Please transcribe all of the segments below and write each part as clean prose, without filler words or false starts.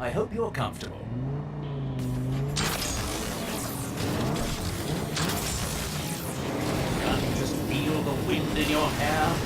I hope you're comfortable. Can't you just feel the wind in your hair?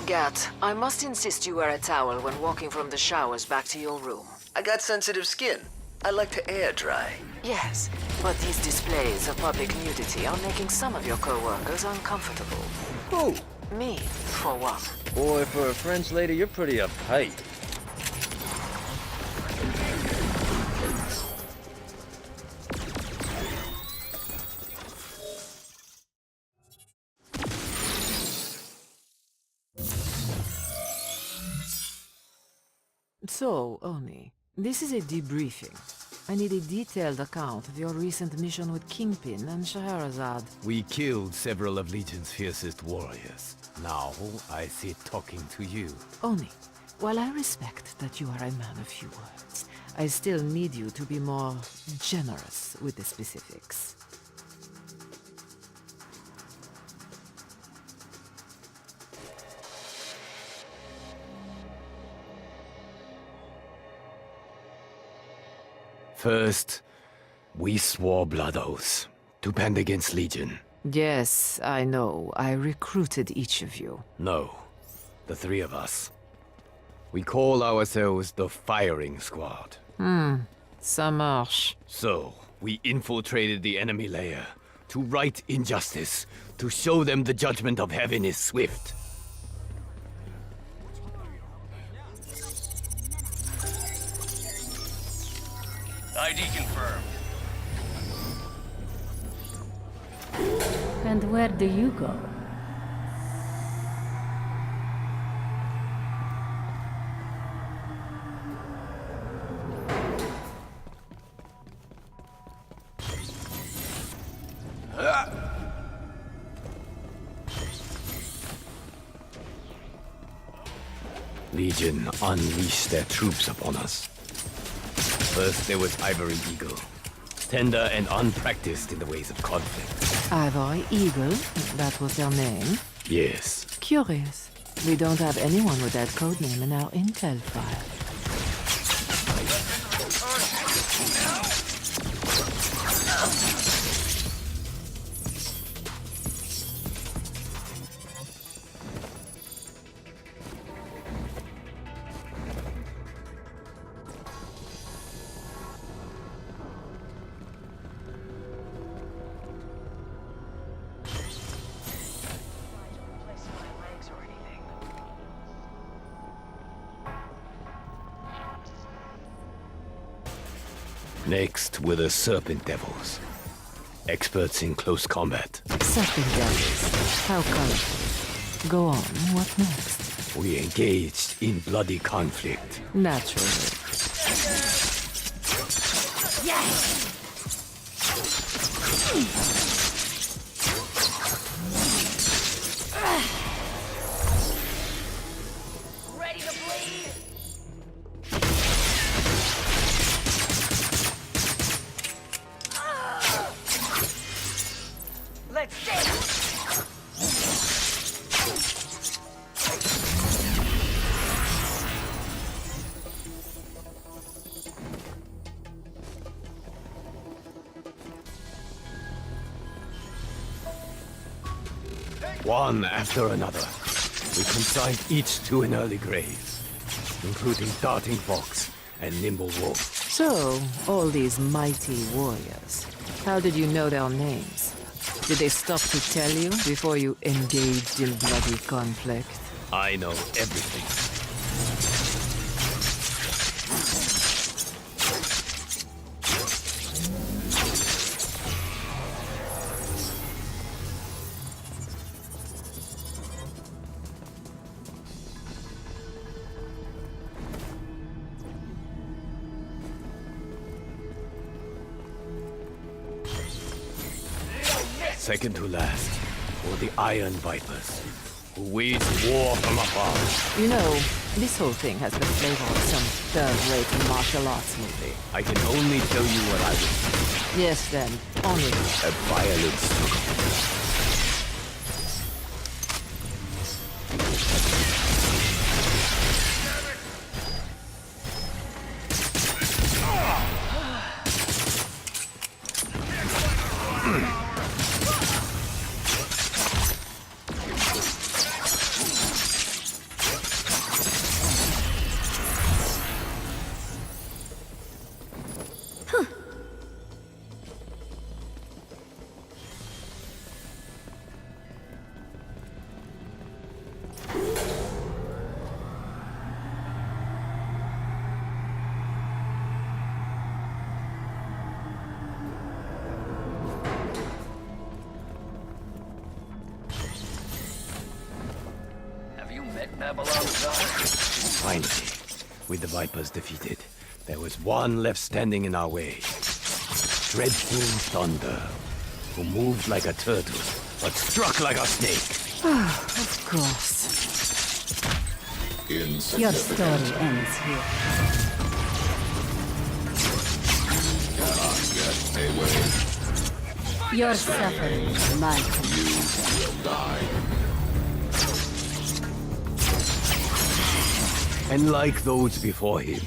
Gat, I must insist you wear a towel when walking from the showers back to your room. I got sensitive skin. I like to air dry. Yes, but these displays of public nudity are making some of your co-workers uncomfortable. Who? Me, for one. Boy, for a French lady, you're pretty uptight. So, Oni, this is a debriefing. I need a detailed account of your recent mission with Kingpin and Scheherazade. We killed several of Legion's fiercest warriors. Now I sit talking to you. Oni, while I respect that you are a man of few words, I still need you to be more generous with the specifics. First, we swore blood oaths to band against Legion. Yes, I know. I recruited each of you. No, the three of us. We call ourselves the Firing Squad. Ça marche. So, we infiltrated the enemy lair to right injustice, to show them the judgment of heaven is swift. ID confirmed. And where do you go? Legion unleashed their troops upon us. First there was Ivory Eagle, tender and unpracticed in the ways of conflict. Ivory Eagle, that was their name. Yes, Curious. We don't have anyone with that codename in our intel file. next were the Serpent Devils, experts in close combat. Serpent devils. How colorful. Go on, what next? We engaged in bloody conflict. Naturally. Ready to bleed? Let's dance! One after another, we consigned each to an early grave, including Darting Fox and Nimble Wolf. So, all these mighty warriors, how did you know their names? Did they stop to tell you before you engaged in bloody conflict? I know everything. Second to last were the Iron Vipers, who waged war from afar. You know, this whole thing has the flavor of some third-rate martial arts movie. I can only tell you what I was seeing. Yes, then, onward. A violent struggle. Finally, with the Vipers defeated, there was one left standing in our way. Dreadful Thunder, who moved like a turtle, but struck like a snake. Of course. Your story ends here. Your suffering is mine. And like those before him,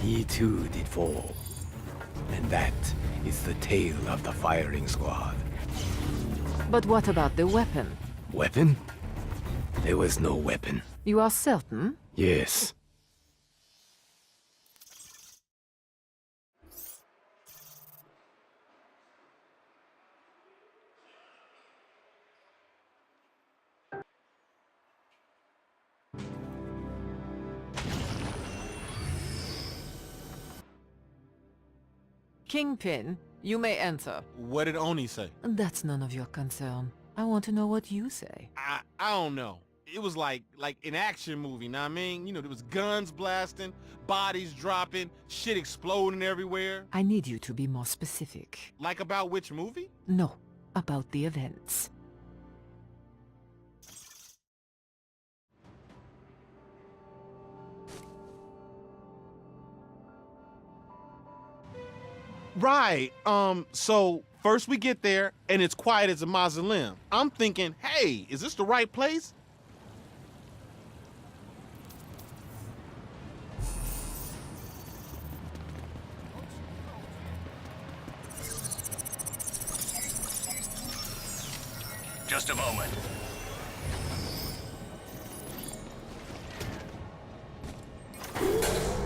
he too did fall. And that is the tale of the firing squad. But what about the weapon? Weapon? There was no weapon. You are certain? Yes. Kingpin, you may enter. What did Oni say? That's none of your concern. I want to know what you say. I don't know. It was like an action movie, know what I mean? You know, there was guns blasting, bodies dropping, shit exploding everywhere. I need you to be more specific. Like about which movie? No, about the events. Right. So first we get there and it's quiet as a mausoleum. I'm thinking, hey, is this the right place? Just a moment.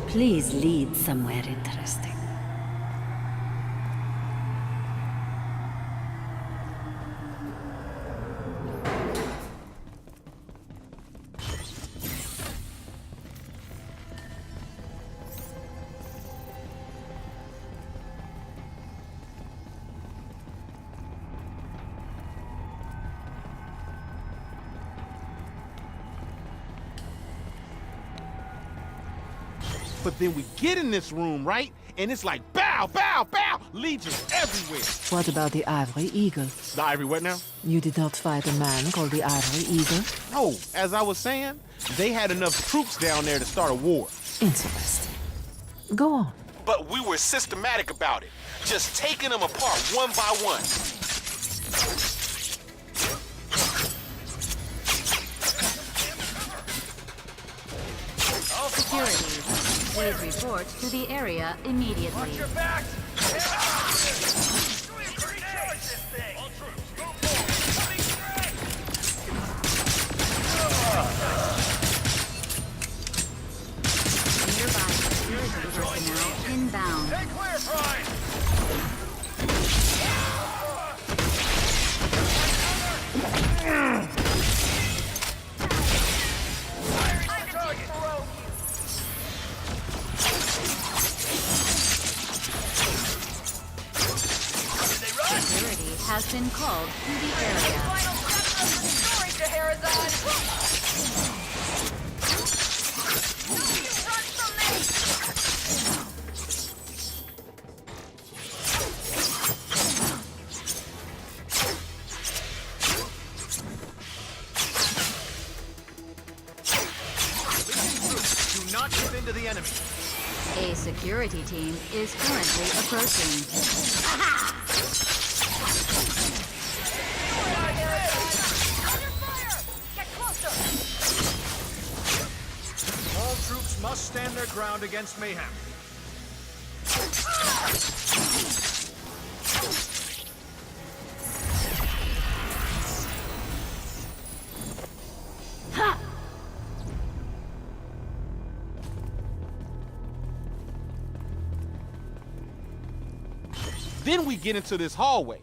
Please lead somewhere interesting. But then we get in this room, right? And it's like, bow, bow, bow, legions everywhere. What about the Ivory Eagle? The Ivory what now? You did not fight a man called the Ivory Eagle? No, as I was saying, they had enough troops down there to start a war. Interesting. Go on. But we were systematic about it, just taking them apart one by one. All security, please report to the area immediately. Watch your backs! This thing! All troops, move forward! Coming straight! Nearby security personnel inbound. Stay clear, Pride! Security has been called to the area. Final chapter of the story, Scheherazade! You run from me! enemy. A security team is currently approaching. Under fire! Get closer! All troops must stand their ground against Mayhem. Then we get into this hallway.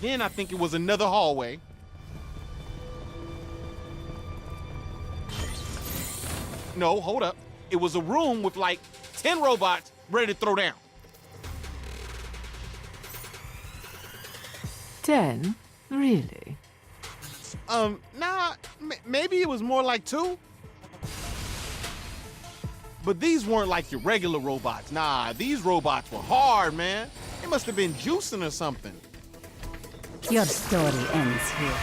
Then I think it was another hallway. No, hold up. It was a room with like 10 robots ready to throw down. 10? Really? Nah, maybe it was more like 2. But these weren't like your regular robots. Nah, these robots were hard, man. They must have been juicing or something. Your story ends here.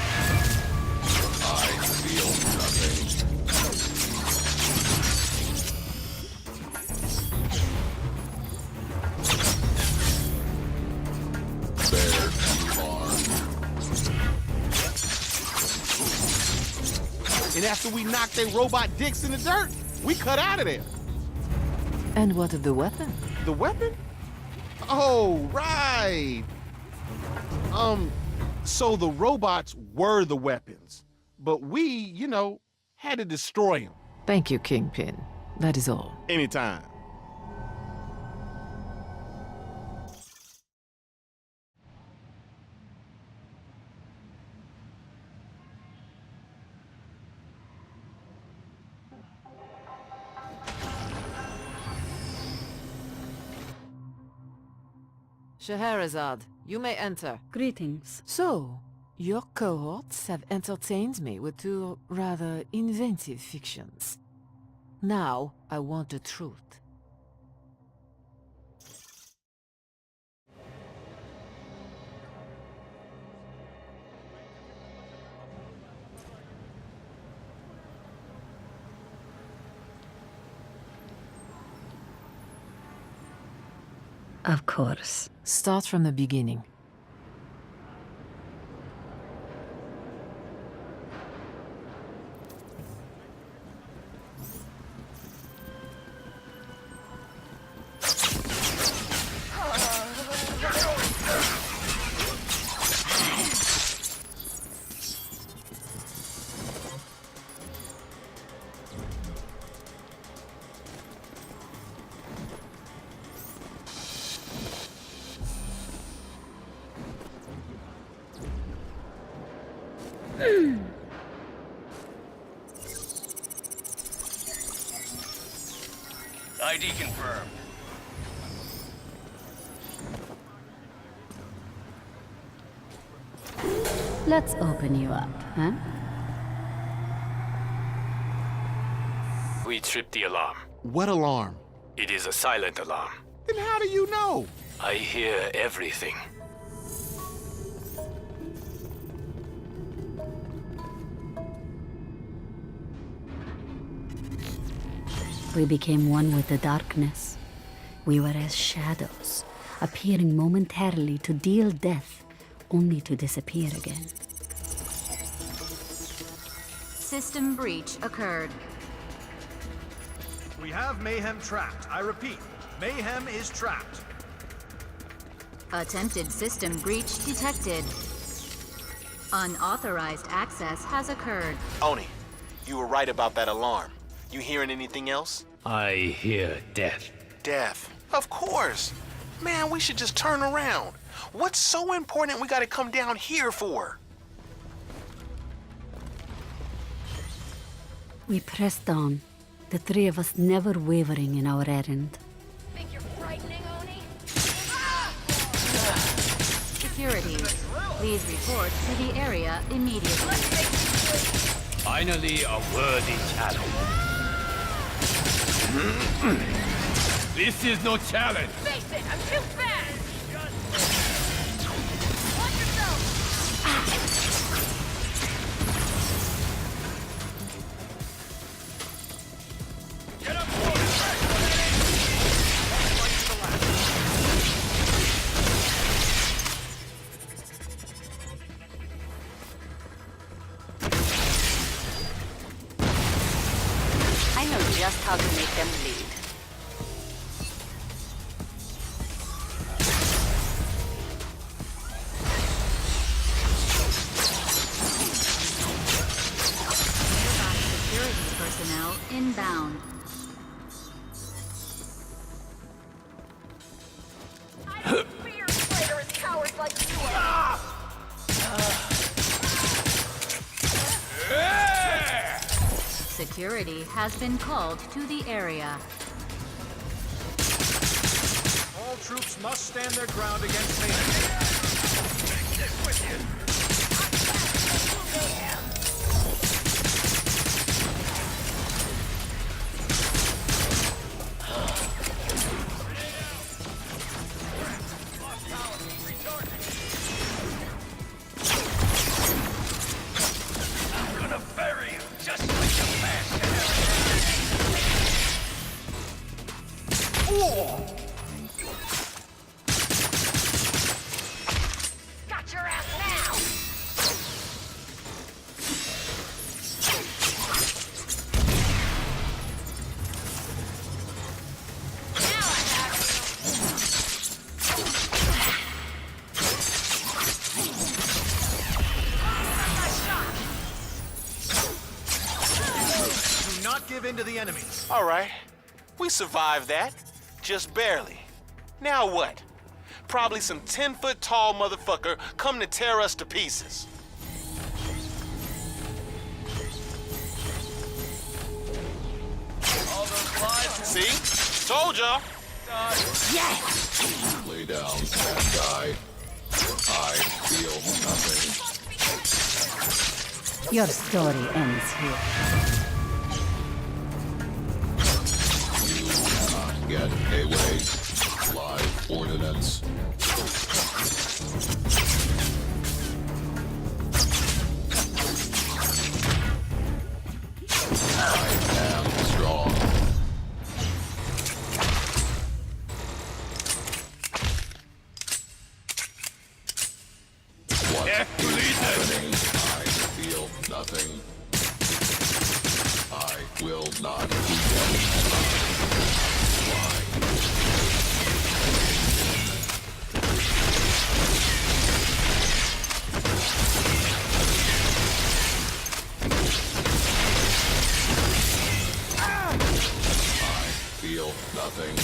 And after we knocked their robot dicks in the dirt, we cut out of there. And what of the weapon? The weapon? Oh, right. So the robots were the weapons, but we, you know, had to destroy them. Thank you, Kingpin. That is all. Anytime. Scheherazade, you may enter. Greetings. So, your cohorts have entertained me with 2 rather inventive fictions. Now, I want the truth. Of course. Start from the beginning. ID confirmed. Let's open you up, huh? We tripped the alarm. What alarm? It is a silent alarm. Then how do you know? I hear everything. We became one with the darkness. We were as shadows, appearing momentarily to deal death, only to disappear again. System breach occurred. We have Mayhem trapped. I repeat, Mayhem is trapped. Attempted system breach detected. Unauthorized access has occurred. Oni, you were right about that alarm. You hearing anything else? I hear death. Death. Of course. Man, we should just turn around. What's so important we gotta come down here for? We pressed on, the 3 of us never wavering in our errand. Think you're frightening, Oni? Security, please report to the area immediately. Finally, a worthy challenge. This is no challenge! Face it, I'm too fast! Watch yourself! Get up, I know just how to make them bleed. Nearby security personnel inbound. I don't fear traitors, cowards like you are! Security has been called to the area. All troops must stand their ground against Mayhem. Take this with you! Mayhem! I'm gonna bury you just like a man. Got your ass now! Now I have you! Do not give in to the enemy. All right. We survived that. Just barely. Now what? Probably some 10-foot tall motherfucker come to tear us to pieces. All those lives. See? Told y'all. Lay down and die. I feel nothing. Your story ends here. Get away. Live ordnance. I am strong. What is happening? I feel nothing. I will not be feel nothing.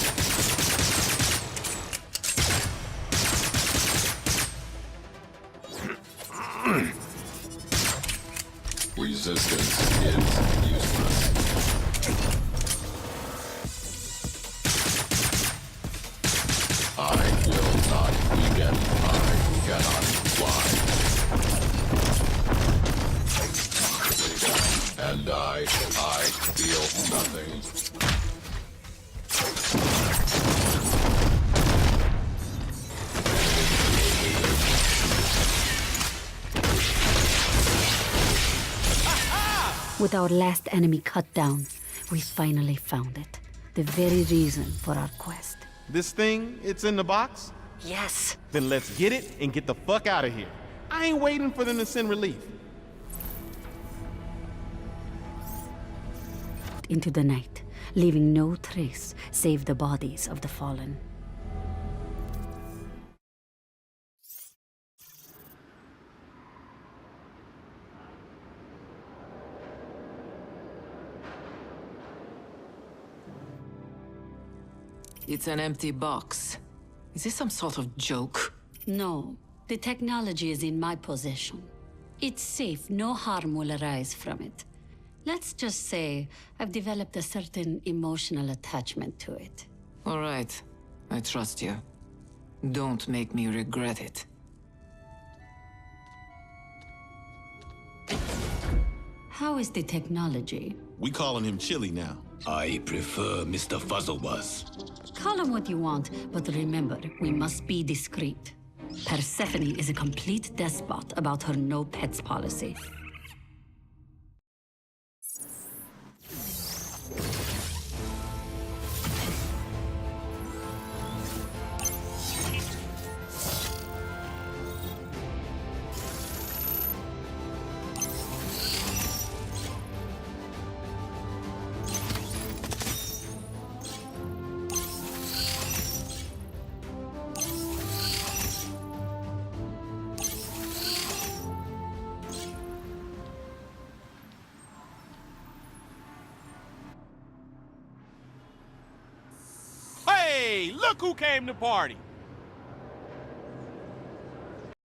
Resistance is useless. I will not weaken. I cannot fly. Lay down and die. I feel nothing. With our last enemy cut down, we finally found it. The very reason for our quest. This thing, it's in the box? Yes. Then let's get it and get the fuck out of here. I ain't waiting for them to send relief. Into the night, leaving no trace save the bodies of the fallen. It's an empty box. Is this some sort of joke? No, the technology is in my possession. It's safe, no harm will arise from it. Let's just say I've developed a certain emotional attachment to it. All right. I trust you. Don't make me regret it. How is the technology? We calling him Chili now. I prefer Mr. Fuzzlebuzz. Call him what you want, but remember, we must be discreet. Persephone is a complete despot about her no pets policy. Hey, look who came to party!